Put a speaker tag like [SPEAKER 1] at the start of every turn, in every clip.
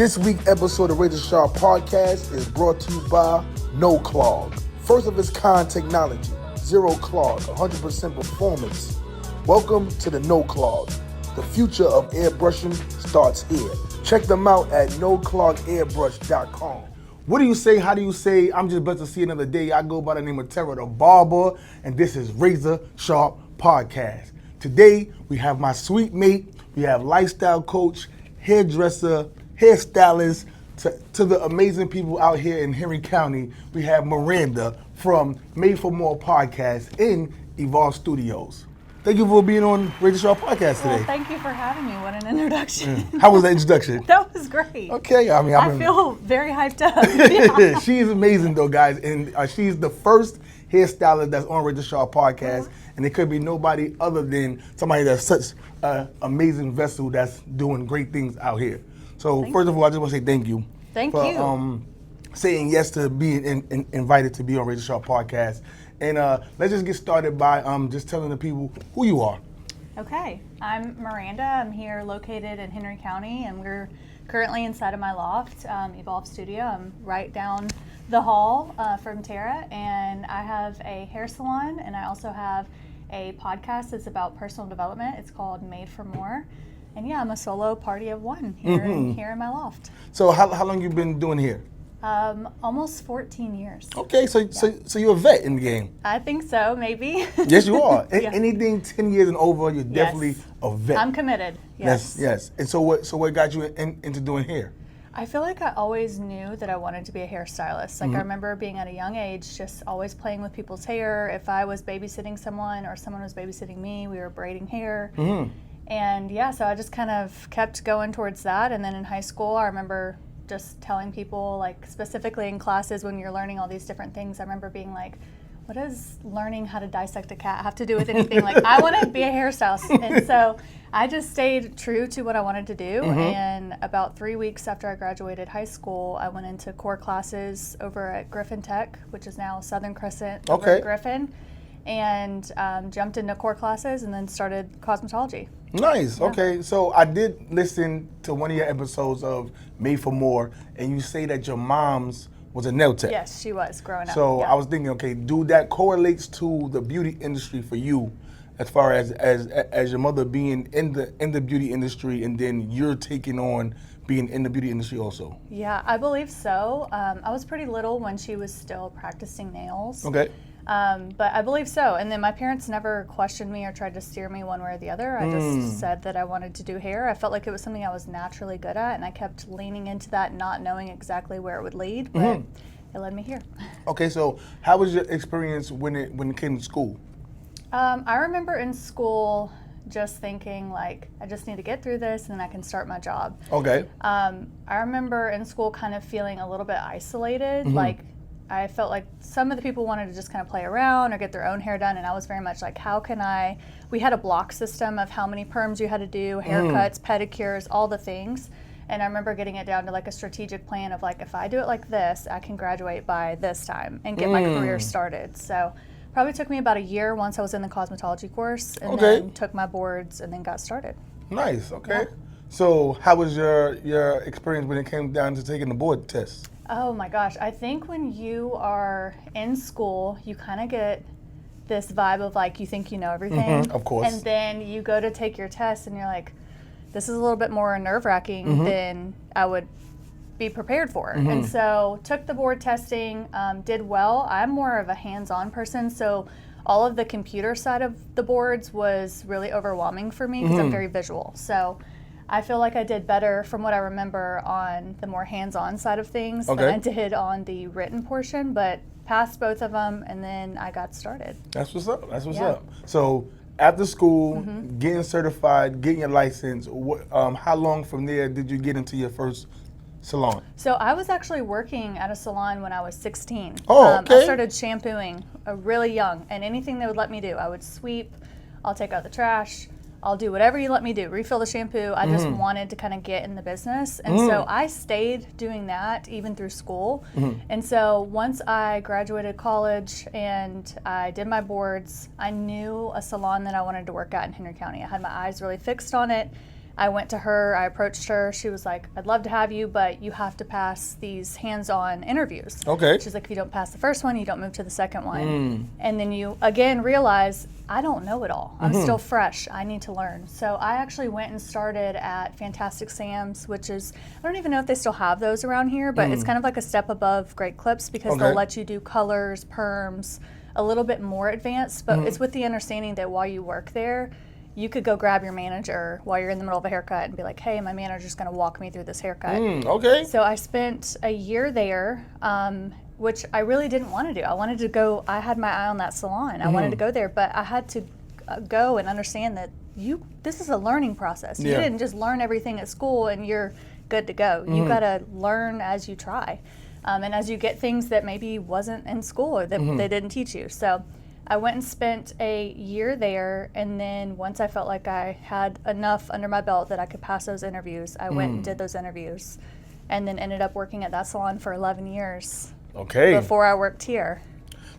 [SPEAKER 1] This week's episode of Razor Sharp Podcast is brought to you by No Clog. First of its kind technology, zero clog, 100% performance. Welcome to the No Clog. The future of airbrushing starts here. Check them out at noclogairbrush.com. What do you say? How do you say? I'm just blessed to see another day. I go by the name of Terra the Barber, and this is Razor Sharp Podcast. Today, we have my sweet mate, we have lifestyle coach, hairdresser, hairstylist, to the amazing people out here in Henry County. We have Miranda from Made for More Podcast in Evolve Studios. Thank you for being on Razor Sharp Podcast today.
[SPEAKER 2] Well, thank you for having me. What an introduction.
[SPEAKER 1] How was that introduction?
[SPEAKER 2] That was great.
[SPEAKER 1] Okay,
[SPEAKER 2] I feel very hyped up. Yeah.
[SPEAKER 1] She is amazing though, guys, and she's the first hairstylist that's on Razor Sharp Podcast, and it could be nobody other than somebody that's such an amazing vessel that's doing great things out here. So first of all, I just want to say thank you.
[SPEAKER 2] Thank
[SPEAKER 1] for,
[SPEAKER 2] you.
[SPEAKER 1] Saying yes to being invited to be on Razor Sharp Podcast. And let's just get started by just telling the people who you are.
[SPEAKER 2] Okay, I'm Miranda. I'm here located in Henry County, and we're currently inside of my loft, Evolve Studio. I'm right down the hall from Tara, and I have a hair salon, and I also have a podcast that's about personal development. It's called Made for More. And yeah, I'm a solo party of one here, here in my loft.
[SPEAKER 1] So how long you been doing hair?
[SPEAKER 2] Almost 14 years.
[SPEAKER 1] Okay, so you're a vet in the game.
[SPEAKER 2] I think so, maybe.
[SPEAKER 1] Yes, you are.
[SPEAKER 2] Yeah.
[SPEAKER 1] Anything 10 years and over, you're definitely a vet.
[SPEAKER 2] I'm committed. Yes.
[SPEAKER 1] Yes. And so what got you into doing hair?
[SPEAKER 2] I feel like I always knew that I wanted to be a hairstylist. Like I remember being at a young age, just always playing with people's hair. If I was babysitting someone or someone was babysitting me, we were braiding hair. And yeah, so I just kind of kept going towards that. And then in high school, I remember just telling people, like specifically in classes when you're learning all these different things, I remember being like, what does learning how to dissect a cat have to do with anything? Like, I want to be a hairstylist. And so I just stayed true to what I wanted to do. And about 3 weeks after I graduated high school, I went into core classes over at Griffin Tech, which is now Southern Crescent over at Griffin, and jumped into core classes and then started cosmetology.
[SPEAKER 1] Nice.
[SPEAKER 2] Yeah.
[SPEAKER 1] Okay. So I did listen to one of your episodes of Made for More, and you say that your mom's was a nail tech.
[SPEAKER 2] Yes, she was growing up.
[SPEAKER 1] So
[SPEAKER 2] yeah.
[SPEAKER 1] I was thinking, okay, do that correlates to the beauty industry for you, as far as your mother being in the beauty industry, and then you're taking on being in the beauty industry also?
[SPEAKER 2] Yeah, I believe so. I was pretty little when she was still practicing nails.
[SPEAKER 1] Okay.
[SPEAKER 2] But I believe so. And then my parents never questioned me or tried to steer me one way or the other. I just said that I wanted to do hair. I felt like it was something I was naturally good at, and I kept leaning into that, not knowing exactly where it would lead, but it led me here.
[SPEAKER 1] Okay, so how was your experience when it came to school?
[SPEAKER 2] I remember in school just thinking, like, I just need to get through this and then I can start my job.
[SPEAKER 1] Okay.
[SPEAKER 2] I remember in school kind of feeling a little bit isolated, like I felt like some of the people wanted to just kind of play around or get their own hair done, and I was very much like, how can I? We had a block system of how many perms you had to do, haircuts, pedicures, all the things. And I remember getting it down to like a strategic plan of like, if I do it like this, I can graduate by this time and get my career started. So probably took me about a year once I was in the cosmetology course, and then took my boards and then got started.
[SPEAKER 1] Nice. Okay.
[SPEAKER 2] Yeah.
[SPEAKER 1] So how was your experience when it came down to taking the board test?
[SPEAKER 2] Oh my gosh, I think when you are in school, you kind of get this vibe of like, you think you know everything.
[SPEAKER 1] Of course.
[SPEAKER 2] And then you go to take your test and you're like, this is a little bit more nerve-wracking than I would be prepared for. And so took the board testing, did well. I'm more of a hands-on person, so all of the computer side of the boards was really overwhelming for me because I'm very visual. So I feel like I did better from what I remember on the more hands-on side of things than I did on the written portion, but passed both of them, and then I got started.
[SPEAKER 1] That's what's up. That's what's up. So after school, getting certified, getting your license, how long from there did you get into your first salon?
[SPEAKER 2] So I was actually working at a salon when I was 16.
[SPEAKER 1] Oh, okay.
[SPEAKER 2] I started shampooing really young, and anything they would let me do. I would sweep, I'll take out the trash, I'll do whatever you let me do, refill the shampoo. I just wanted to kind of get in the business. And so I stayed doing that even through school. And so once I graduated college and I did my boards, I knew a salon that I wanted to work at in Henry County. I had my eyes really fixed on it. I went to her, I approached her, she was like, I'd love to have you, but you have to pass these hands-on interviews.
[SPEAKER 1] Okay.
[SPEAKER 2] She's like, if you don't pass the first one, you don't move to the second one. And then you, again, realize, I don't know it all. I'm still fresh. I need to learn. So I actually went and started at Fantastic Sam's, which is, I don't even know if they still have those around here, but it's kind of like a step above Great Clips because they'll let you do colors, perms, a little bit more advanced, but it's with the understanding that while you work there, you could go grab your manager while you're in the middle of a haircut and be like, hey, my manager's going to walk me through this haircut.
[SPEAKER 1] Okay.
[SPEAKER 2] So I spent a year there, which I really didn't want to do. I wanted to go, I had my eye on that salon. I wanted to go there, but I had to go and understand that this is a learning process. You didn't just learn everything at school and you're good to go. You got to learn as you try. And as you get things that maybe wasn't in school or that they didn't teach you. So I went and spent a year there, and then once I felt like I had enough under my belt that I could pass those interviews, I went and did those interviews, and then ended up working at that salon for 11 years.
[SPEAKER 1] Okay.
[SPEAKER 2] Before I worked here.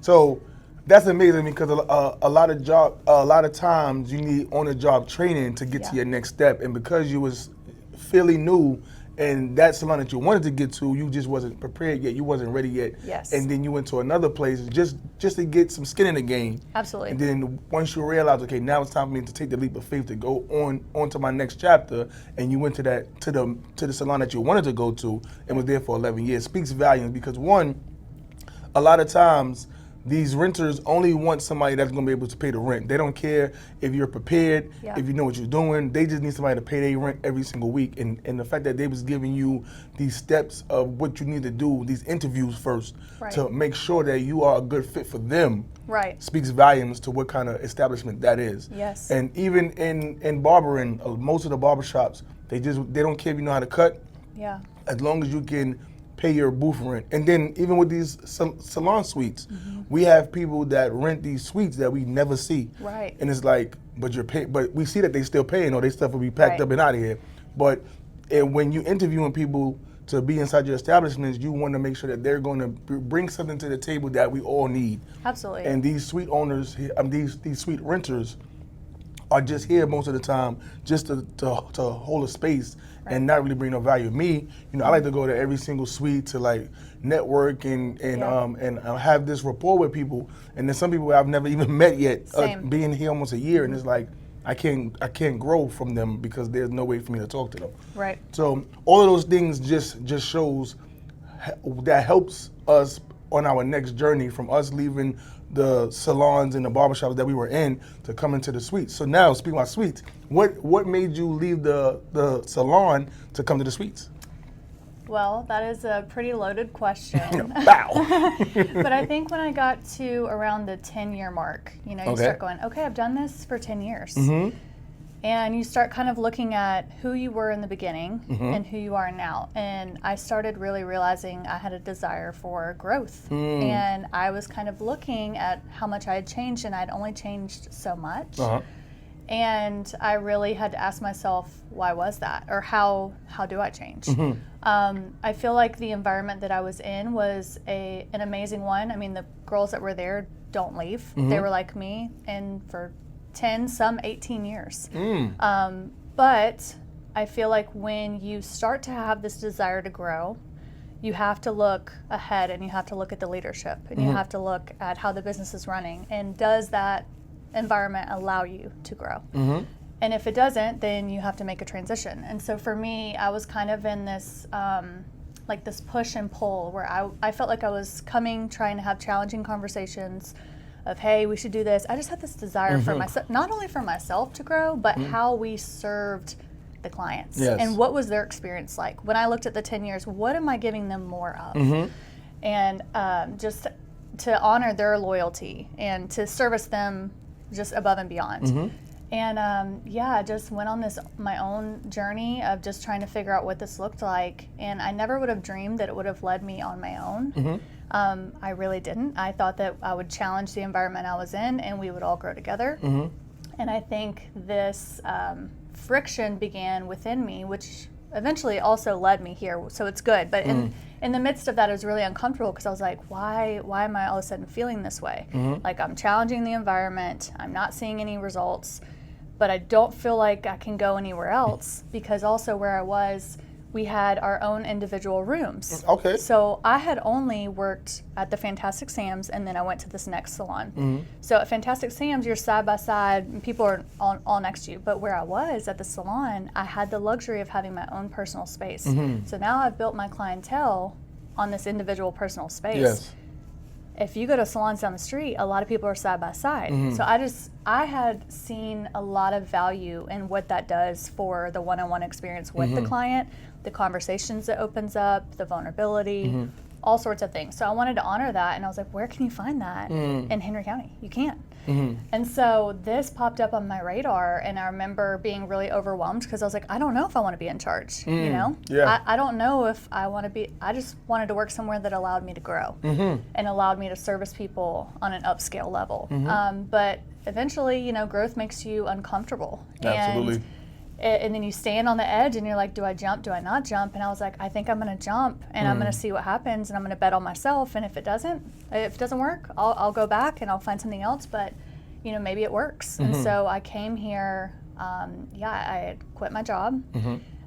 [SPEAKER 1] So that's amazing because a lot of times you need on-the-job training to get to your next step, and because you was fairly new. And that salon that you wanted to get to, you just wasn't prepared yet. You wasn't ready yet.
[SPEAKER 2] Yes.
[SPEAKER 1] And then you went to another place just to get some skin in the game.
[SPEAKER 2] Absolutely.
[SPEAKER 1] And then once you realize, okay, now it's time for me to take the leap of faith to go on to my next chapter, and you went to the salon that you wanted to go to and was there for 11 years, speaks volumes because one, a lot of times these renters only want somebody that's going to be able to pay the rent. They don't care if you're prepared, if you know what you're doing. They just need somebody to pay their rent every single week. And the fact that they was giving you these steps of what you need to do, these interviews first, to make sure that you are a good fit for them, speaks volumes to what kind of establishment that is.
[SPEAKER 2] Yes.
[SPEAKER 1] And even in barbering, most of the barbershops, they don't care if you know how to cut.
[SPEAKER 2] Yeah.
[SPEAKER 1] As long as you can pay your booth rent. And then even with these salon suites, we have people that rent these suites that we never see.
[SPEAKER 2] Right.
[SPEAKER 1] And it's like, but we see that they still paying, or they stuff will be packed up and out of here. But when you interviewing people to be inside your establishments, you want to make sure that they're going to bring something to the table that we all need.
[SPEAKER 2] Absolutely.
[SPEAKER 1] And these suite owners, these suite renters, are just here most of the time just to hold a space and not really bring no value. Me, I like to go to every single suite to like network and have this rapport with people. And there's some people I've never even met yet, being here almost a year, and it's like I can't grow from them because there's no way for me to talk to them.
[SPEAKER 2] Right.
[SPEAKER 1] So all of those things just shows that helps us on our next journey from us leaving the salons and the barbershops that we were in to come into the suites. So now, speaking about suites, what made you leave the salon to come to the suites?
[SPEAKER 2] Well, that is a pretty loaded question.
[SPEAKER 1] Wow.
[SPEAKER 2] But I think when I got to around the 10-year mark, you start going, okay, I've done this for 10 years. And you start kind of looking at who you were in the beginning and who you are now. And I started really realizing I had a desire for growth. And I was kind of looking at how much I had changed, and I'd only changed so much. And I really had to ask myself, why was that? Or how do I change? I feel like the environment that I was in was an amazing one. I mean, the girls that were there don't leave. They were like me, and for 10, some 18 years. But I feel like when you start to have this desire to grow, you have to look ahead, and you have to look at the leadership, and you have to look at how the business is running, and does that environment allow you to grow? And if it doesn't, then you have to make a transition. And so for me, I was kind of in this like this push and pull where I felt like I was trying to have challenging conversations of, hey, we should do this. I just had this desire for myself, not only for myself to grow, but how we served the clients and what was their experience like. When I looked at the 10 years, what am I giving them more of? And just to honor their loyalty and to service them just above and beyond. And I just went on my own journey of just trying to figure out what this looked like. And I never would have dreamed that it would have led me on my own. I really didn't. I thought that I would challenge the environment I was in, and we would all grow together. And I think this friction began within me, which eventually also led me here. So it's good. But in the midst of that, it was really uncomfortable because I was like, why am I all of a sudden feeling this way? Like, I'm challenging the environment. I'm not seeing any results. but I don't feel like I can go anywhere else because also where I was, we had our own individual rooms.
[SPEAKER 1] Okay.
[SPEAKER 2] So I had only worked at the Fantastic Sam's, and then I went to this next salon. So at Fantastic Sam's, you're side by side, and people are all next to you. But where I was at the salon, I had the luxury of having my own personal space. So now I've built my clientele on this individual personal space.
[SPEAKER 1] Yes.
[SPEAKER 2] If you go to salons down the street, a lot of people are side by side. So I had seen a lot of value in what that does for the one-on-one experience with the client, the conversations it opens up, the vulnerability, all sorts of things. So I wanted to honor that, and I was like, where can you find that in Henry County? You can't. And so this popped up on my radar, and I remember being really overwhelmed because I was like, I don't know if I want to be in charge, you know?
[SPEAKER 1] Yeah.
[SPEAKER 2] I don't know if I want to be, I just wanted to work somewhere that allowed me to grow and allowed me to service people on an upscale level. But eventually, you know, growth makes you uncomfortable.
[SPEAKER 1] Absolutely.
[SPEAKER 2] And then you stand on the edge and you're like, do I jump? Do I not jump? And I was like, I think I'm going to jump and I'm going to see what happens and I'm going to bet on myself. And if it doesn't work, I'll go back and I'll find something else. But, you know, maybe it works. And so I came here. I had quit my job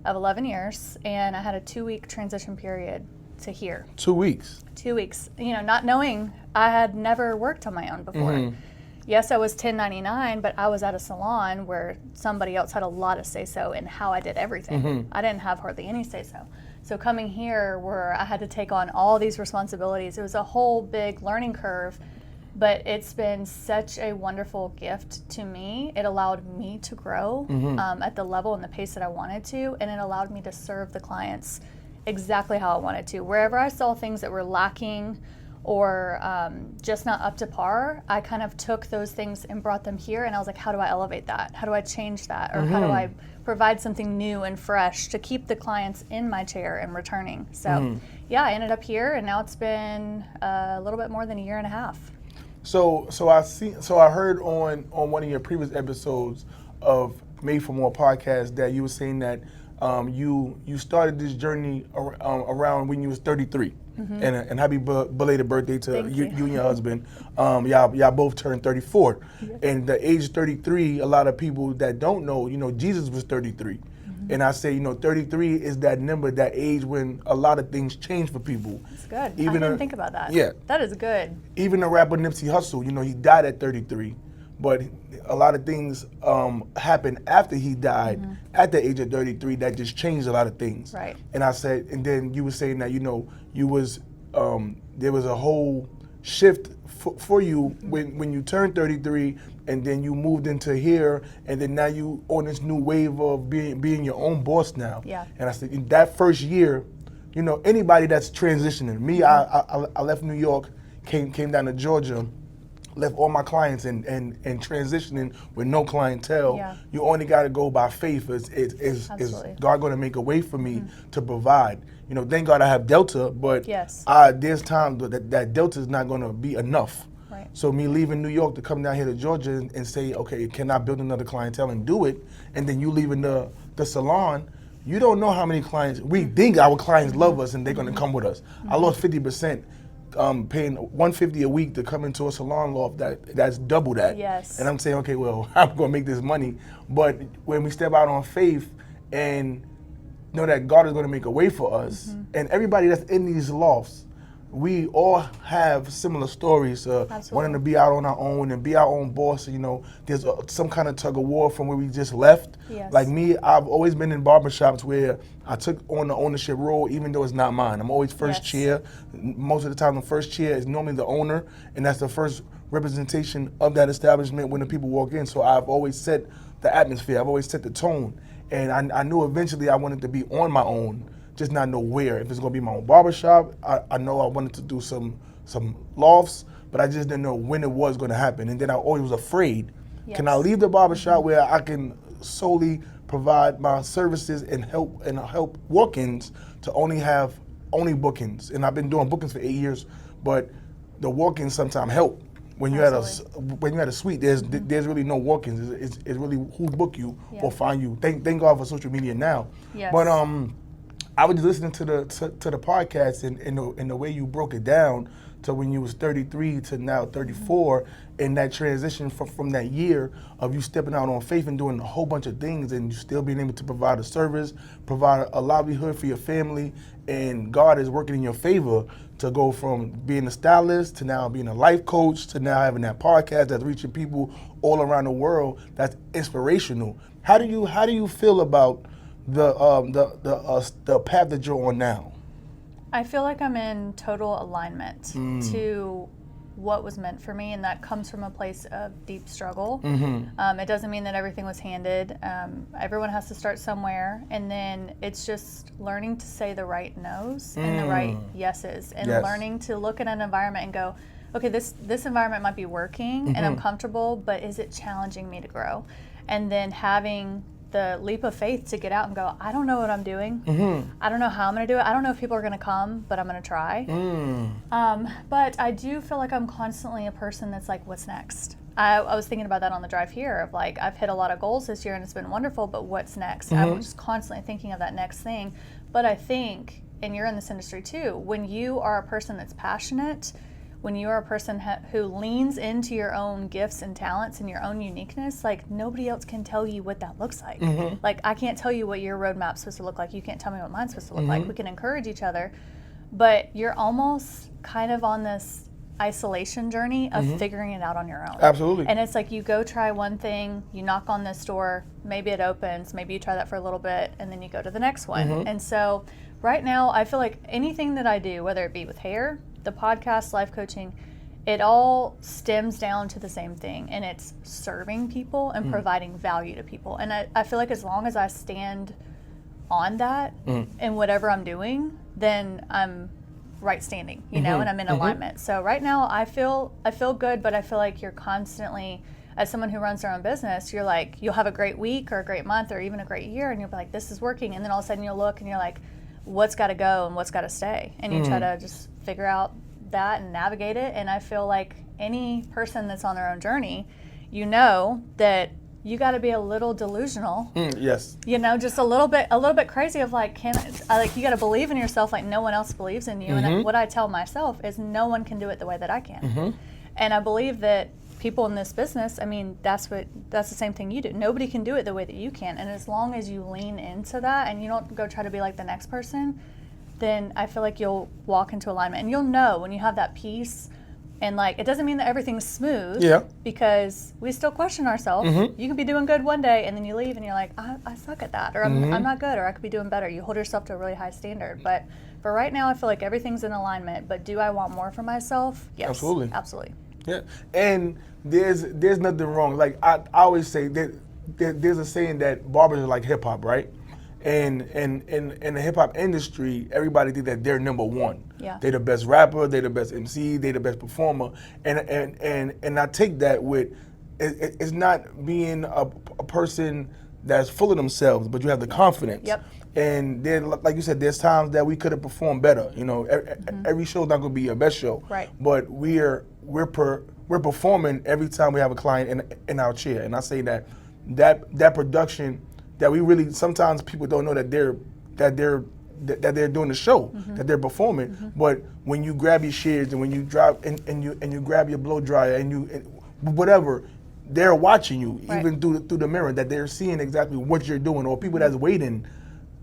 [SPEAKER 2] of 11 years and I had a 2-week transition period to here.
[SPEAKER 1] 2 weeks.
[SPEAKER 2] 2 weeks, you know, not knowing I had never worked on my own before. Yes, I was 1099, but I was at a salon where somebody else had a lot of say-so in how I did everything. I didn't have hardly any say-so. So coming here where I had to take on all these responsibilities, it was a whole big learning curve, but it's been such a wonderful gift to me. It allowed me to grow at the level and the pace that I wanted to, and it allowed me to serve the clients exactly how I wanted to. Wherever I saw things that were lacking or just not up to par, I kind of took those things and brought them here, and I was like, how do I elevate that? How do I change that? Or how do I provide something new and fresh to keep the clients in my chair and returning? So yeah, I ended up here, and now it's been a little bit more than a year and a half.
[SPEAKER 1] So I heard on one of your previous episodes of Made for More podcast that you were saying that you started this journey around when you was 33. And happy belated birthday to you and your husband. Y'all both turned 34. And the age 33, a lot of people that don't know, you know, Jesus was 33. And I say, you know, 33 is that number, that age when a lot of things change for people.
[SPEAKER 2] That's good. I didn't think about that.
[SPEAKER 1] Yeah.
[SPEAKER 2] That is good.
[SPEAKER 1] Even the rapper Nipsey Hussle, you know, he died at 33. But a lot of things happened after he died at the age of 33 that just changed a lot of things.
[SPEAKER 2] Right.
[SPEAKER 1] And I said, and then you were saying that, you know, you was there was a whole shift for you when you turned 33, and then you moved into here, and then now you on this new wave of being your own boss now.
[SPEAKER 2] Yeah.
[SPEAKER 1] And I said, in that first year, you know, anybody that's transitioning, me, I left New York, came down to Georgia, left all my clients and transitioning with no clientele.
[SPEAKER 2] Yeah.
[SPEAKER 1] You only got to go by faith. Is God going to make a way for me to provide? You know, thank God I have Delta, but there's times that Delta is not going to be enough.
[SPEAKER 2] Right.
[SPEAKER 1] So me leaving New York to come down here to Georgia and say, okay, can I build another clientele and do it? And then you leaving the salon, you don't know how many clients, we think our clients love us and they're going to come with us. I lost 50%. Paying $150 a week to come into a salon loft that's double that.
[SPEAKER 2] Yes.
[SPEAKER 1] And I'm saying, okay, well, I'm gonna make this money. But when we step out on faith and know that God is gonna make a way for us, and everybody that's in these lofts, we all have similar stories, wanting to be out on our own and be our own boss. You know, there's some kind of tug of war from where we just left.
[SPEAKER 2] Yes.
[SPEAKER 1] Like me, I've always been in barbershops where I took on the ownership role, even though it's not mine. I'm always first chair. Most of the time, the first chair is normally the owner, and that's the first representation of that establishment when the people walk in. So I've always set the atmosphere. I've always set the tone. And I knew eventually I wanted to be on my own, just not know where. If it's gonna be my own barbershop, I know I wanted to do some lofts, but I just didn't know when it was gonna happen. And then I always was afraid.
[SPEAKER 2] Yes.
[SPEAKER 1] Can I leave the barbershop where I can solely provide my services and help walk-ins to only bookings? And I've been doing bookings for 8 years, but the walk-ins sometimes help. When you had a suite, there's really no walk-ins. It's really who book you or find you. Thank God for social media now.
[SPEAKER 2] Yes.
[SPEAKER 1] But I was listening to the podcast and the way you broke it down to when you was 33 to now 34, and that transition from that year of you stepping out on faith and doing a whole bunch of things, and you still being able to provide a service, provide a livelihood for your family, and God is working in your favor to go from being a stylist to now being a life coach to now having that podcast that's reaching people all around the world. That's inspirational. How do you feel about the path that you're on now?
[SPEAKER 2] I feel like I'm in total alignment to what was meant for me, and that comes from a place of deep struggle. It doesn't mean that everything was handed. Everyone has to start somewhere, and then it's just learning to say the right no's and the right yeses, and learning to look at an environment and go, okay, this environment might be working and I'm comfortable, but is it challenging me to grow? And then having the leap of faith to get out and go, I don't know what I'm doing. I don't know how I'm going to do it. I don't know if people are going to come, but I'm going to try. But I do feel like I'm constantly a person that's like, what's next? I was thinking about that on the drive here of like, I've hit a lot of goals this year and it's been wonderful, but what's next? I'm just constantly thinking of that next thing. But I think, and you're in this industry too, when you are a person that's passionate, when you are a person who leans into your own gifts and talents and your own uniqueness, like nobody else can tell you what that looks like. Like I can't tell you what your roadmap's supposed to look like. You can't tell me what mine's supposed to look like. We can encourage each other, but you're almost kind of on this isolation journey of figuring it out on your own.
[SPEAKER 1] Absolutely.
[SPEAKER 2] And it's like you go try one thing, you knock on this door, maybe it opens, maybe you try that for a little bit, and then you go to the next one. And so right now I feel like anything that I do, whether it be with hair, the podcast, life coaching, it all stems down to the same thing, and it's serving people and providing value to people. And I feel like as long as I stand on that in whatever I'm doing, then I'm right standing, you know, and I'm in alignment. So right now I feel good, but I feel like you're constantly, as someone who runs their own business, you're like, you'll have a great week or a great month or even a great year, and you'll be like, this is working. And then all of a sudden you'll look and you're like, what's got to go and what's got to stay, and you try to just figure out that and navigate it. And I feel like any person that's on their own journey, you know that you got to be a little delusional.
[SPEAKER 1] Yes.
[SPEAKER 2] You know, just a little bit crazy of like, you got to believe in yourself like no one else believes in you. And what I tell myself is no one can do it the way that I can. And I believe that people in this business, I mean, that's the same thing you do. Nobody can do it the way that you can. And as long as you lean into that and you don't go try to be like the next person, then I feel like you'll walk into alignment, and you'll know when you have that peace. And like, it doesn't mean that everything's smooth, because we still question ourselves. You can be doing good one day and then you leave and you're like, I suck at that, or I'm not good, or I could be doing better. You hold yourself to a really high standard. But for right now, I feel like everything's in alignment. But do I want more for myself? Yes, absolutely.
[SPEAKER 1] Yeah, and there's nothing wrong. Like I always say that there's a saying that barbers are like hip hop, right? And in the hip hop industry, everybody think that they're number one.
[SPEAKER 2] Yeah.
[SPEAKER 1] They're the best rapper, they're the best MC, they're the best performer. And I take that with it's not being a person that's full of themselves, but you have the confidence.
[SPEAKER 2] Yep.
[SPEAKER 1] And then, like you said, there's times that we could have performed better. You know, every show's not going to be your best show.
[SPEAKER 2] Right.
[SPEAKER 1] But we're performing every time we have a client in our chair. And I say that production, that we really, sometimes people don't know that they're doing the show, that they're performing. But when you grab your shears and when you drop and you grab your blow dryer and whatever, they're watching you, even through the mirror, that they're seeing exactly what you're doing, or people that's waiting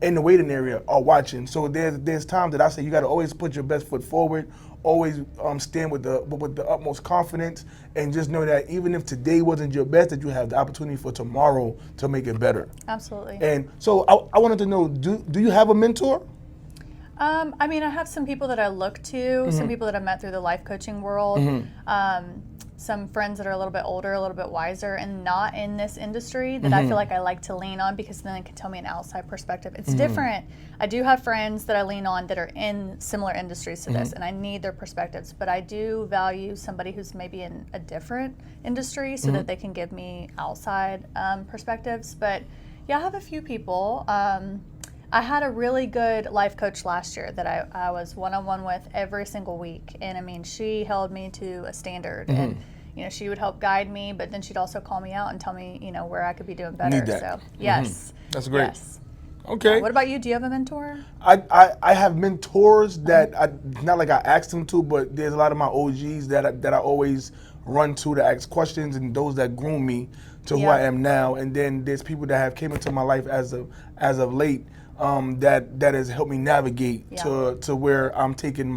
[SPEAKER 1] in the waiting area are watching. So there's times that I say you got to always put your best foot forward, always stand with the utmost confidence, and just know that even if today wasn't your best, that you have the opportunity for tomorrow to make it better.
[SPEAKER 2] Absolutely.
[SPEAKER 1] And so I wanted to know, do you have a mentor?
[SPEAKER 2] I mean, I have some people that I look to, some people that I met through the life coaching world, some friends that are a little bit older, a little bit wiser, and not in this industry that I feel like I like to lean on, because then they can tell me an outside perspective. It's different. I do have friends that I lean on that are in similar industries to this, and I need their perspectives, but I do value somebody who's maybe in a different industry so that they can give me outside perspectives. But yeah, I have a few people. I had a really good life coach last year that I was one-on-one with every single week. And I mean, she held me to a standard. And, you know, she would help guide me, but then she'd also call me out and tell me, you know, where I could be doing better.
[SPEAKER 1] Need that.
[SPEAKER 2] So, yes.
[SPEAKER 1] That's great.
[SPEAKER 2] Yes.
[SPEAKER 1] Okay.
[SPEAKER 2] What about you? Do you have a mentor?
[SPEAKER 1] I have mentors that not like I asked them to, but there's a lot of my OGs that I always run to ask questions, and those that groom me to who I am now. And then there's people that have came into my life as of late that has helped me navigate to where I'm taking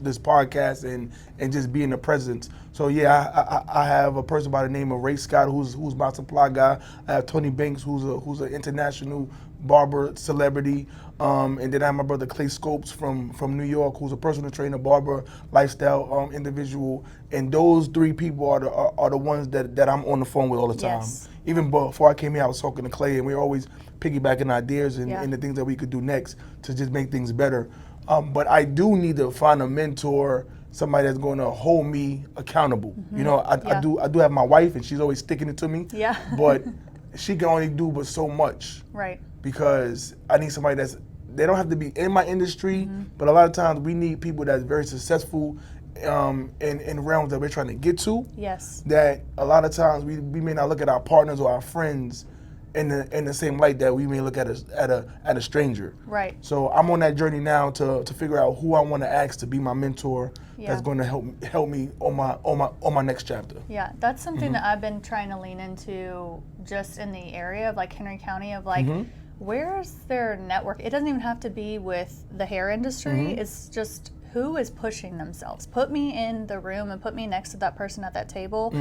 [SPEAKER 1] this podcast and just being a presence. So yeah, I have a person by the name of Ray Scott who's my supply guy. I have Tony Banks who's an international barber celebrity, and then I have my brother Clay Scopes from New York, who's a personal trainer, barber, lifestyle individual. And those three people are the ones that I'm on the phone with all the time.
[SPEAKER 2] Yes.
[SPEAKER 1] Even before I came here, I was talking to Clay, and we were always piggybacking ideas and the things that we could do next to just make things better. But I do need to find a mentor, somebody that's going to hold me accountable. You know, I do have my wife, and she's always sticking it to me.
[SPEAKER 2] Yeah.
[SPEAKER 1] But she can only do but so much.
[SPEAKER 2] Right.
[SPEAKER 1] Because I need somebody they don't have to be in my industry, but a lot of times we need people that's very successful in realms that we're trying to get to.
[SPEAKER 2] Yes.
[SPEAKER 1] That a lot of times we may not look at our partners or our friends in the same light that we may look at a stranger.
[SPEAKER 2] Right.
[SPEAKER 1] So I'm on that journey now to figure out who I want to ask to be my mentor. That's going to help me on my next chapter.
[SPEAKER 2] Yeah, that's something that I've been trying to lean into just in the area of like Henry County of like where's their network? It doesn't even have to be with the hair industry. It's just who is pushing themselves. Put me in the room and put me next to that person at that table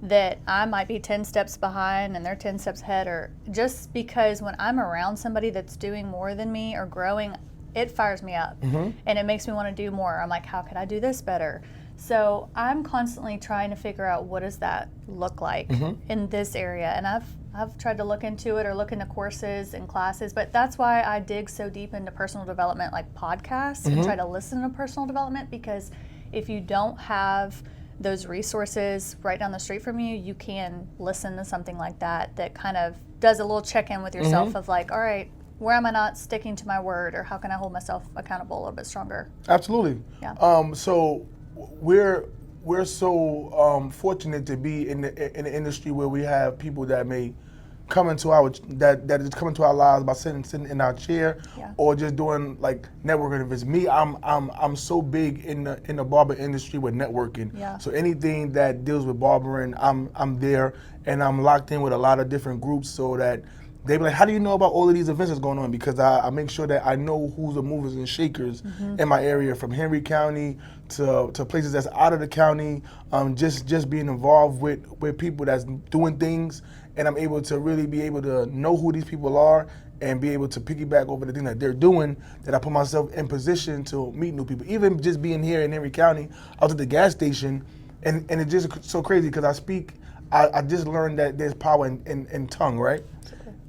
[SPEAKER 2] that I might be 10 steps behind and they're 10 steps ahead, or just because when I'm around somebody that's doing more than me or growing, it fires me up and it makes me want to do more. I'm like, how could I do this better? So I'm constantly trying to figure out what does that look like in this area. And I've tried to look into it or look into courses and classes, but that's why I dig so deep into personal development, like podcasts, and try to listen to personal development, because if you don't have those resources right down the street from you, you can listen to something like that kind of does a little check-in with yourself of like, all right, where am I not sticking to my word, or how can I hold myself accountable a little bit stronger? Absolutely.
[SPEAKER 1] Yeah. So we're so fortunate to be in the industry where we have people that may come into our that is coming to our lives by sitting in our chair or just doing like networking events. Me, I'm so big in the barber industry with networking.
[SPEAKER 2] Yeah.
[SPEAKER 1] So anything that deals with barbering, I'm there, and I'm locked in with a lot of different groups so that they be like, how do you know about all of these events that's going on? Because I make sure that I know who's the movers and shakers in my area, from Henry County to places that's out of the county. Just being involved with people that's doing things, and I'm able to really be able to know who these people are and be able to piggyback over the thing that they're doing, that I put myself in position to meet new people. Even just being here in Henry County, I was at the gas station, and it's just so crazy because I just learned that there's power in tongue, right?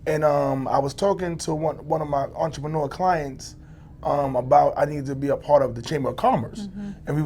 [SPEAKER 1] And I was talking to one of my entrepreneur clients about I needed to be a part of the Chamber of Commerce, and we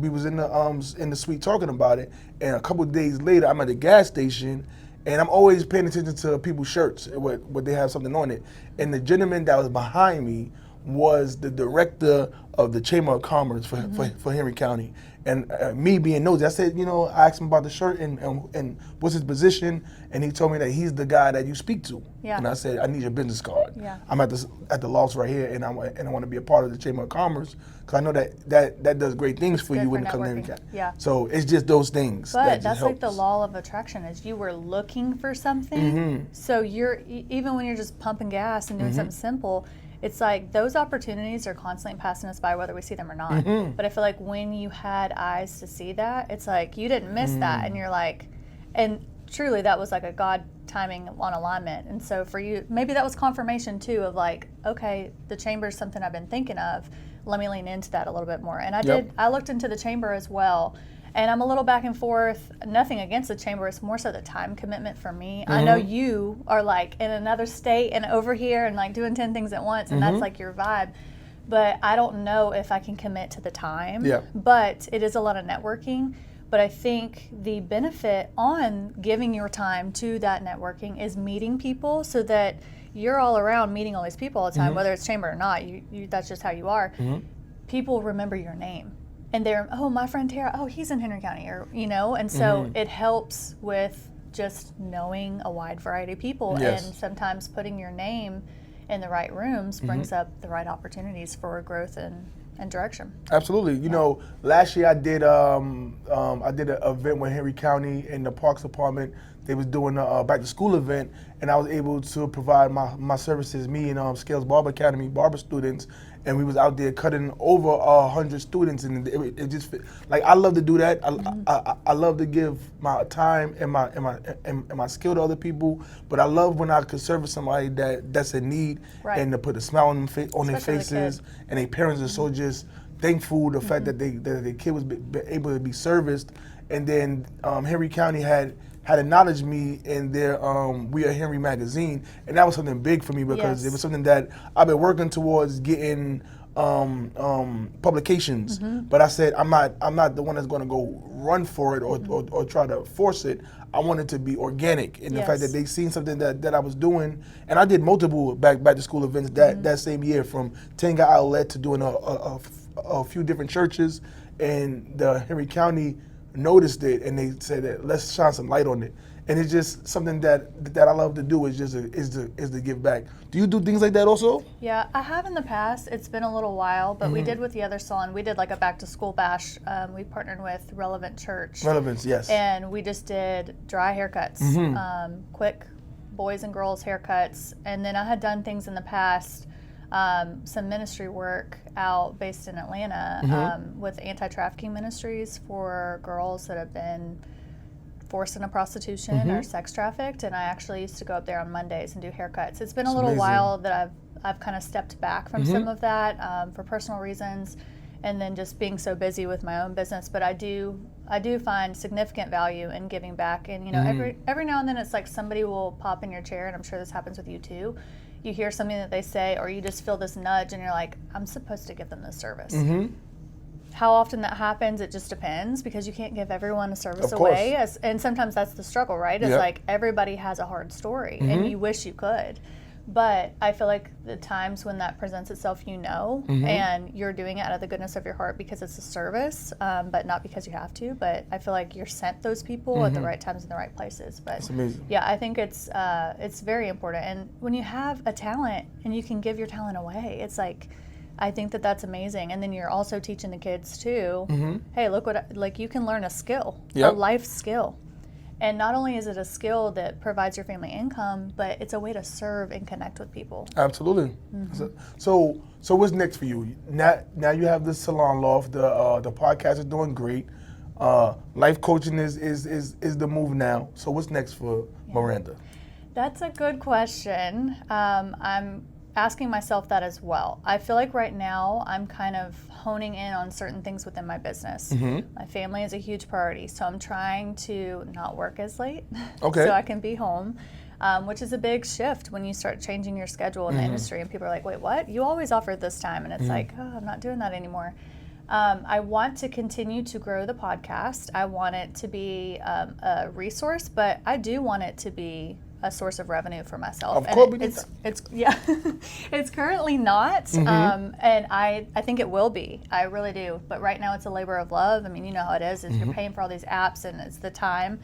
[SPEAKER 1] was in the suite talking about it. And a couple of days later, I'm at the gas station, and I'm always paying attention to people's shirts, what they have something on it. And the gentleman that was behind me was the director of the Chamber of Commerce for Henry County. And me being nosy, I said, I asked him about the shirt and what's his position, and he told me that he's the guy that you speak to.
[SPEAKER 2] Yeah.
[SPEAKER 1] And I said, I need your business card.
[SPEAKER 2] Yeah.
[SPEAKER 1] I'm at the loft right here, and I want to be a part of the Chamber of Commerce because I know that does great things for you when it comes to Henry County.
[SPEAKER 2] Yeah.
[SPEAKER 1] So it's just those things.
[SPEAKER 2] But that's like the law of attraction, is you were looking for something. So you're even when you're just pumping gas and doing something simple, it's like those opportunities are constantly passing us by whether we see them or not. But I feel like when you had eyes to see that, it's like you didn't miss that, and you're like, and truly that was like a God timing on alignment. And so for you, maybe that was confirmation too of like, okay, the chamber is something I've been thinking of. Let me lean into that a little bit more. And I looked into the chamber as well. And I'm a little back and forth. Nothing against the chamber. It's more so the time commitment for me. I know you are like in another state and over here and like doing 10 things at once, and that's like your vibe. But I don't know if I can commit to the time. Yeah. But it is a lot of networking. But I think the benefit on giving your time to that networking is meeting people, so that you're all around meeting all these people all the time, whether it's chamber or not. That's just how you are. People remember your name. And they're, oh, my friend Tara, oh, he's in Henry County, or and so it helps with just knowing a wide variety of people, and sometimes putting your name in the right rooms brings up the right opportunities for growth and direction.
[SPEAKER 1] Absolutely. You know, last year I did an event with Henry County in the Parks Department. They was doing a back to school event, and I was able to provide my services, me and Scales Barber Academy barber students, and we was out there cutting over 100 students, and it just like I love to do that. I love to give my time and my skill to other people, but I love when I could service somebody that's in need, and to put a smile on their faces, and their parents are so just thankful the fact that their kid was able to be serviced, and then Henry County had acknowledged me in their We Are Henry magazine, and that was something big for me because it was something that I've been working towards getting publications. But I said I'm not the one that's going to go run for it or try to force it. I want it to be organic in the fact that they seen something that I was doing, and I did multiple back to school events that same year, from Tenga Outlet to doing a few different churches, and the Henry County noticed it, and they said that let's shine some light on it. And it's just something that I love to do, is to give back. Do you do things like that also?
[SPEAKER 2] Yeah, I have in the past. It's been a little while, but we did with the other salon. We did like a back to school bash. We partnered with Relevant Church.
[SPEAKER 1] Relevance, yes.
[SPEAKER 2] And we just did dry haircuts, quick boys and girls haircuts. And then I had done things in the past, some ministry work out based in Atlanta with anti-trafficking ministries for girls that have been forced into prostitution or sex trafficked, and I actually used to go up there on Mondays and do haircuts. It's been a little while that I've kind of stepped back from some of that for personal reasons, and then just being so busy with my own business. But I do find significant value in giving back, and you know, every now and then it's like somebody will pop in your chair, and I'm sure this happens with you too. You hear something that they say, or you just feel this nudge, and you're like, I'm supposed to give them this service. How often that happens, it just depends, because you can't give everyone a service away. And sometimes that's the struggle, right? It's like everybody has a hard story, and you wish you could. But I feel like the times when that presents itself, and you're doing it out of the goodness of your heart because it's a service, but not because you have to. But I feel like you're sent those people at the right times in the right places. But
[SPEAKER 1] that's amazing.
[SPEAKER 2] Yeah, I think it's very important. And when you have a talent and you can give your talent away, it's like, I think that that's amazing. And then you're also teaching the kids too, hey, look what, you can learn a skill, a life skill. And not only is it a skill that provides your family income, but it's a way to serve and connect with people.
[SPEAKER 1] Absolutely. So what's next for you? Now you have the salon loft, the podcast is doing great. Life coaching is the move now. So what's next for Miranda?
[SPEAKER 2] That's a good question. I'm asking myself that as well. I feel like right now I'm kind of honing in on certain things within my business. My family is a huge priority, so I'm trying to not work as late so I can be home, which is a big shift when you start changing your schedule in the industry, and people are like, wait, what? You always offered this time, and it's like, oh, I'm not doing that anymore. I want to continue to grow the podcast. I want it to be a resource, but I do want it to be a source of revenue for myself.
[SPEAKER 1] Of course,
[SPEAKER 2] it's it's currently not, and I think it will be. I really do. But right now it's a labor of love. I mean, you know how it is. You're paying for all these apps, and it's the time.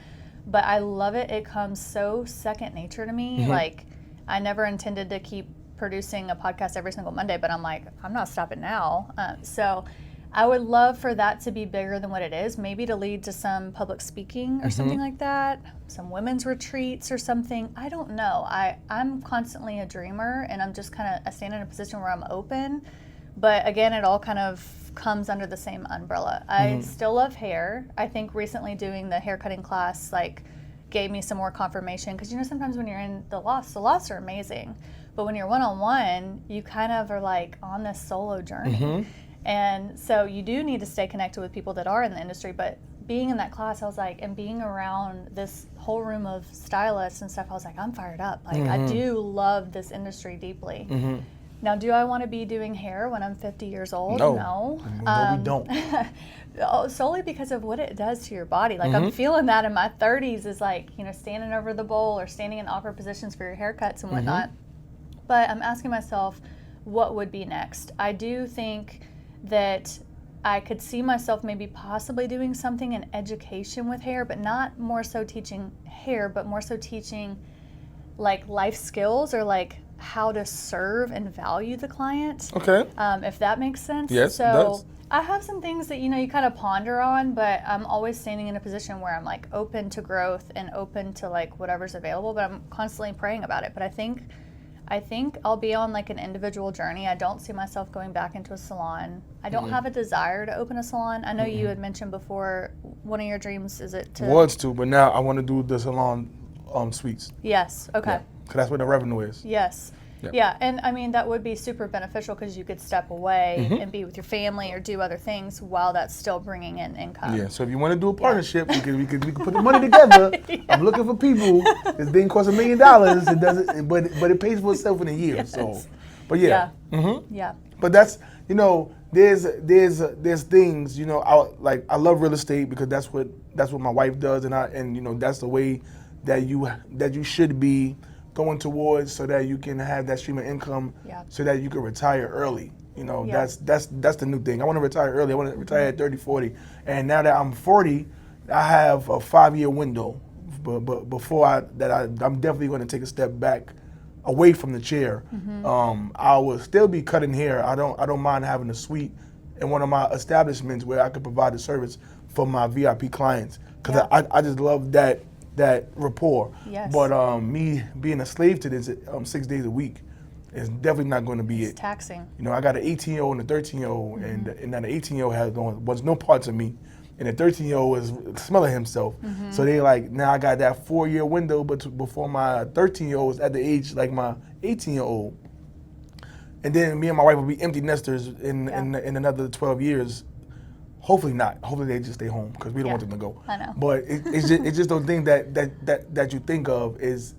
[SPEAKER 2] But I love it. It comes so second nature to me. Like, I never intended to keep producing a podcast every single Monday, but I'm like, I'm not stopping now. So I would love for that to be bigger than what it is, maybe to lead to some public speaking or something like that, some women's retreats or something. I don't know. I'm constantly a dreamer, and I'm just I stand in a position where I'm open. But again, it all kind of comes under the same umbrella. I still love hair. I think recently doing the haircutting class gave me some more confirmation, because sometimes when you're in the lofts are amazing, but when you're one-on-one, you kind of are like on this solo journey. And so you do need to stay connected with people that are in the industry. But being in that class, I was like, and being around this whole room of stylists and stuff, I was like, I'm fired up. I do love this industry deeply. Now, do I want to be doing hair when I'm 50 years old? No.
[SPEAKER 1] No, we don't.
[SPEAKER 2] Solely because of what it does to your body. I'm feeling that in my 30s is standing over the bowl or standing in awkward positions for your haircuts and whatnot. But I'm asking myself, what would be next? I do think that I could see myself maybe possibly doing something in education with hair, but not more so teaching hair, but more so teaching life skills, or how to serve and value the client.
[SPEAKER 1] Okay.
[SPEAKER 2] If that makes sense.
[SPEAKER 1] Yes,
[SPEAKER 2] so
[SPEAKER 1] it does.
[SPEAKER 2] I have some things that, you kind of ponder on, but I'm always standing in a position where I'm like open to growth and open to like whatever's available, but I'm constantly praying about it. But I think I'll be on like an individual journey. I don't see myself going back into a salon. I don't have a desire to open a salon. I know you had mentioned before one of your dreams is it to...
[SPEAKER 1] Was to, but now I want to do the salon suites.
[SPEAKER 2] Yes, okay.
[SPEAKER 1] Because that's where the revenue is.
[SPEAKER 2] Yes. Yeah, and I mean, that would be super beneficial because you could step away and be with your family or do other things while that's still bringing in income.
[SPEAKER 1] Yeah, so if you want to do a partnership, we could put the money together. I'm looking for people. This thing costs $1 million. It doesn't, but it pays for itself in a year.
[SPEAKER 2] Yes.
[SPEAKER 1] So, but yeah.
[SPEAKER 2] Yeah.
[SPEAKER 1] But that's, there's things, I love real estate because that's what my wife does, and that's the way that you should be going towards, so that you can have that stream of income, so that you can retire early. That's the new thing. I want to retire early. I want to retire at 30, 40. And now that I'm 40, I have a 5-year window. But before I'm definitely going to take a step back away from the chair. I will still be cutting hair. I don't mind having a suite in one of my establishments where I could provide the service for my VIP clients, because I just love that rapport.
[SPEAKER 2] Yes.
[SPEAKER 1] But me being a slave to this 6 days a week is definitely not going to be it.
[SPEAKER 2] Taxing.
[SPEAKER 1] I got an 18-year-old and a 13-year-old, and then the 18-year-old was no parts of me, and the 13-year-old was smelling himself. So they now I got that 4-year window, but before my 13-year-old was at the age like my 18-year-old, and then me and my wife will be empty nesters in another 12 years. Hopefully not. Hopefully they just stay home, because we don't want them to go.
[SPEAKER 2] I know.
[SPEAKER 1] But it's just those things that you think of is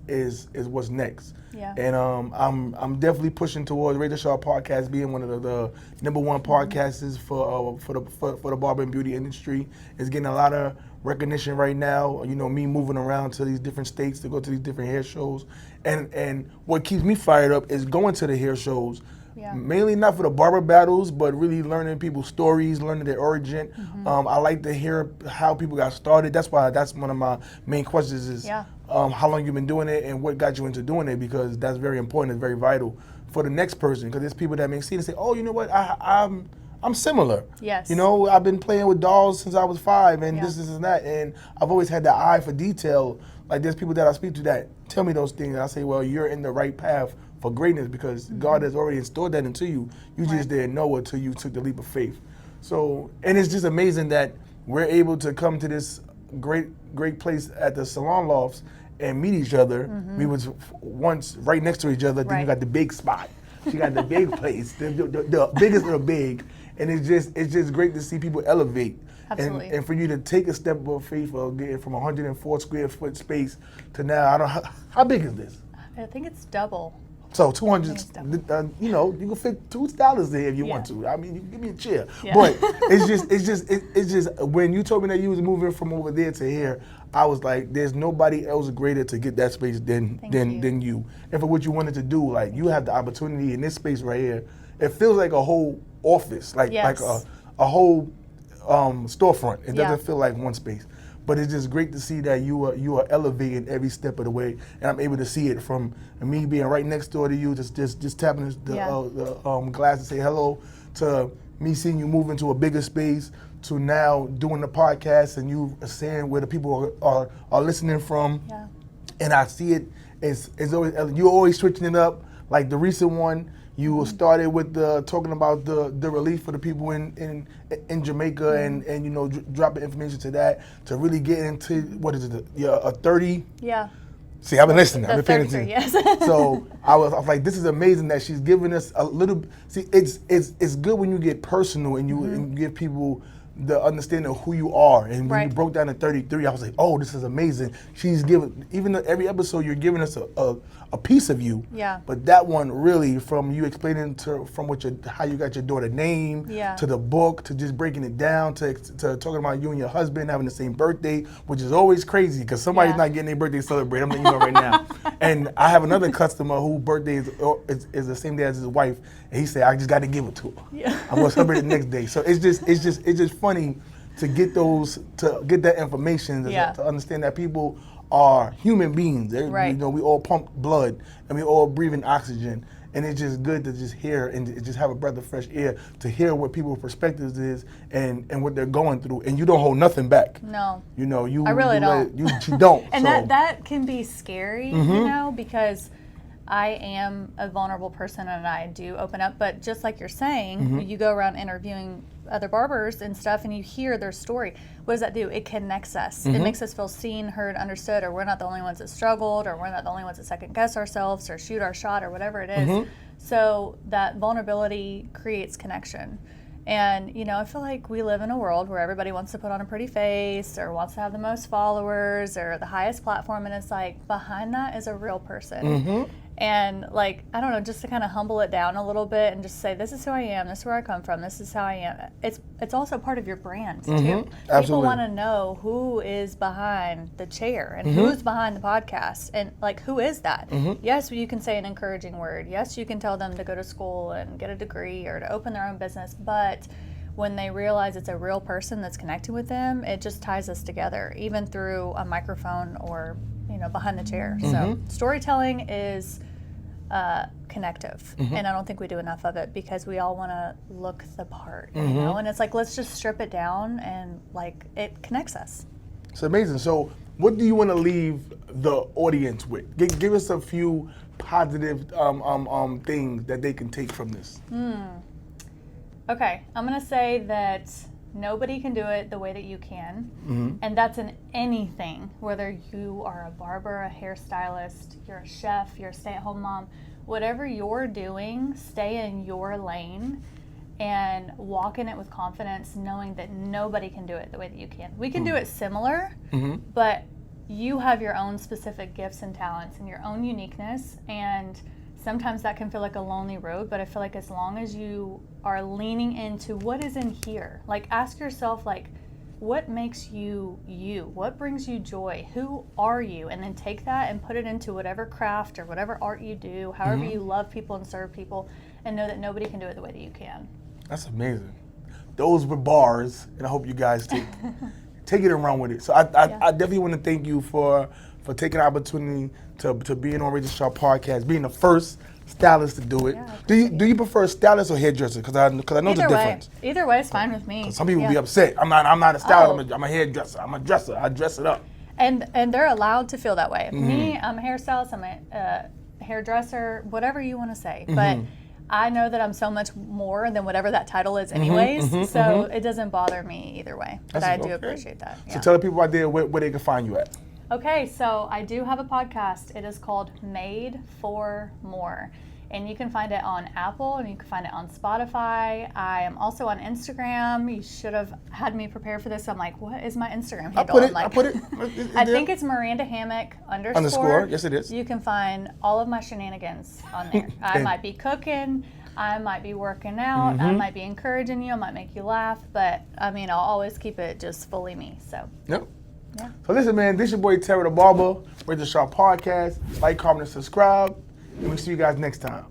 [SPEAKER 1] what's next.
[SPEAKER 2] Yeah.
[SPEAKER 1] And I'm definitely pushing towards Radio Shaw Podcast being one of the number one podcasts for the barber and beauty industry. It's getting a lot of recognition right now. Me moving around to these different states to go to these different hair shows, and what keeps me fired up is going to the hair shows.
[SPEAKER 2] Yeah.
[SPEAKER 1] Mainly not for the barber battles, but really learning people's stories, learning their origin. I like to hear how people got started. That's one of my main questions is how long you've been doing it and what got you into doing it, because that's very important. It's very vital for the next person, because there's people that may see it and say, oh, you know what, I'm similar.
[SPEAKER 2] Yes.
[SPEAKER 1] I've been playing with dolls since I was 5 and this and that, and I've always had that eye for detail. Like, there's people that I speak to that tell me those things, and I say, well, you're in the right path for greatness, because God has already installed that into you. You just didn't know it until you took the leap of faith. So, and it's just amazing that we're able to come to this great place at the Salon Lofts and meet each other. We was once right next to each other. Then you got the big spot. She got the big place, the biggest of the big, and it's just great to see people elevate.
[SPEAKER 2] Absolutely.
[SPEAKER 1] And for you to take a step of faith of getting from 104 square foot space to now, how big is this?
[SPEAKER 2] I think it's double.
[SPEAKER 1] So 200, you can fit $2 there if you want to. I mean, you can give me a chair.
[SPEAKER 2] Yeah.
[SPEAKER 1] But it's just when you told me that you was moving from over there to here, I was like, there's nobody else greater to get that space than you. And for what you wanted to do, like, you have the opportunity in this space right here. It feels like a whole office, like a whole storefront. It doesn't feel like one space. But it's just great to see that you are elevating every step of the way, and I'm able to see it from me being right next door to you, just tapping the glass to say hello, to me seeing you move into a bigger space, to now doing the podcast and you saying where the people are listening from.
[SPEAKER 2] Yeah.
[SPEAKER 1] And I see it. It's always, you're always switching it up. Like the recent one, you started with talking about the relief for the people in Jamaica, and dropping information to that, to really get into, what is it, a 30?
[SPEAKER 2] Yeah.
[SPEAKER 1] See, I've been listening. I've been paying attention.
[SPEAKER 2] Yes.
[SPEAKER 1] So I was like, this is amazing that she's giving us a little. See, it's good when you get personal and you give people the understanding of who you are. And when you broke down to 33, I was like, oh, this is amazing. She's giving, even though every episode you're giving us a piece of you.
[SPEAKER 2] Yeah.
[SPEAKER 1] But that one really, from you explaining from how you got your daughter name, to the book, to just breaking it down, to talking about you and your husband having the same birthday, which is always crazy because somebody's not getting their birthday celebrated. I'm letting you know right now. And I have another customer whose birthday is the same day as his wife, and he said, I just got to give it to her.
[SPEAKER 2] Yeah.
[SPEAKER 1] I'm gonna celebrate the next day. So it's just funny to get that information, to understand that people are human beings.
[SPEAKER 2] Right.
[SPEAKER 1] You know, we all pump blood and we all breathing oxygen. And it's just good to just hear and just have a breath of fresh air to hear what people's perspectives is and what they're going through. And you don't hold nothing back.
[SPEAKER 2] No.
[SPEAKER 1] You know,
[SPEAKER 2] I really don't.
[SPEAKER 1] You don't.
[SPEAKER 2] And
[SPEAKER 1] so.
[SPEAKER 2] that can be scary, you know, because I am a vulnerable person and I do open up. But just like you're saying, you go around interviewing other barbers and stuff and you hear their story. What does that do? It connects us. It makes us feel seen, heard, understood, or we're not the only ones that struggled, or we're not the only ones that second guess ourselves or shoot our shot or whatever it is. So that vulnerability creates connection. And, you know, I feel like we live in a world where everybody wants to put on a pretty face or wants to have the most followers or the highest platform. And it's like, behind that is a real person. And, like, I don't know, just to kind of humble it down a little bit and just say, this is who I am, this is where I come from, this is how I am. It's also part of your brand, too.
[SPEAKER 1] Absolutely.
[SPEAKER 2] People want to know who is behind the chair and who's behind the podcast. And, like, who is that? Yes, you can say an encouraging word. Yes, you can tell them to go to school and get a degree or to open their own business. But when they realize it's a real person that's connected with them, it just ties us together, even through a microphone or, you know, behind the chair. So storytelling is connective, and I don't think we do enough of it because we all want to look the part, you know. And it's like, let's just strip it down, and like it connects us.
[SPEAKER 1] It's amazing. So, what do you want to leave the audience with? Give us a few positive things that they can take from this.
[SPEAKER 2] Okay, I'm gonna say that nobody can do it the way that you can, and that's in anything, whether you are a barber, a hairstylist, you're a chef, you're a stay-at-home mom, whatever you're doing, stay in your lane and walk in it with confidence, knowing that nobody can do it the way that you can. We can do it similar, but you have your own specific gifts and talents and your own uniqueness, and sometimes that can feel like a lonely road, but I feel like as long as you are leaning into what is in here, like ask yourself, like, what makes you you? What brings you joy? Who are you? And then take that and put it into whatever craft or whatever art you do, however you love people and serve people, and know that nobody can do it the way that you can.
[SPEAKER 1] That's amazing. Those were bars, and I hope you guys take it and run with it. So I definitely want to thank you for taking the opportunity to being on Razor Sharp Podcast, being the first stylist to do it. Yeah, do you prefer stylist or hairdresser? Because I know the difference.
[SPEAKER 2] Either way is fine with me.
[SPEAKER 1] Some people be upset. I'm not a stylist. I'm a hairdresser. I'm a dresser. I dress it up.
[SPEAKER 2] And they're allowed to feel that way. Me, I'm a hairstylist. I'm a hairdresser. Whatever you want to say, but I know that I'm so much more than whatever that title is anyways, so it doesn't bother me either way. But I do appreciate that. Yeah.
[SPEAKER 1] So tell the people out there where they can find you at.
[SPEAKER 2] Okay, so I do have a podcast. It is called Made for More. And you can find it on Apple and you can find it on Spotify. I am also on Instagram. You should have had me prepare for this. I'm like, what is my Instagram handle?
[SPEAKER 1] I put it.
[SPEAKER 2] I think it's Miranda Hammock _
[SPEAKER 1] Yes, it is.
[SPEAKER 2] You can find all of my shenanigans on there. I might be cooking. I might be working out. I might be encouraging you. I might make you laugh. But, I mean, I'll always keep it just fully me. So.
[SPEAKER 1] Yep.
[SPEAKER 2] Yeah.
[SPEAKER 1] So listen, man, this your boy Terry the Barber, Razor Sharp Podcast. Like, comment, and subscribe. And we'll see you guys next time.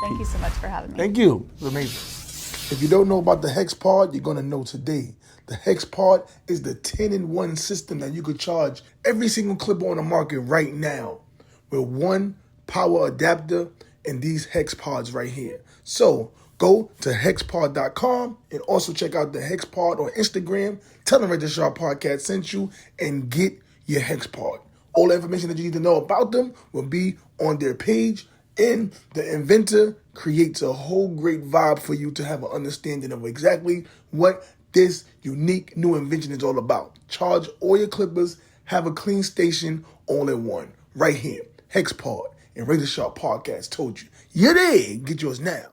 [SPEAKER 2] Thank you so much for having me.
[SPEAKER 1] Thank you. It was amazing. If you don't know about the Hex Pod, you're going to know today. The Hex Pod is the 10-in-1 system that you could charge every single clip on the market right now with one power adapter and these Hex Pods right here. So go to hexpod.com and also check out the Hex Pod on Instagram. Tell them Razor Sharp Podcast sent you and get your Hex Pod. All the information that you need to know about them will be on their page, and the inventor creates a whole great vibe for you to have an understanding of exactly what this unique new invention is all about. Charge all your clippers, have a clean station all in one. Right here, Hex Pod and Razor Sharp Podcast told you. Yeah, they get yours now.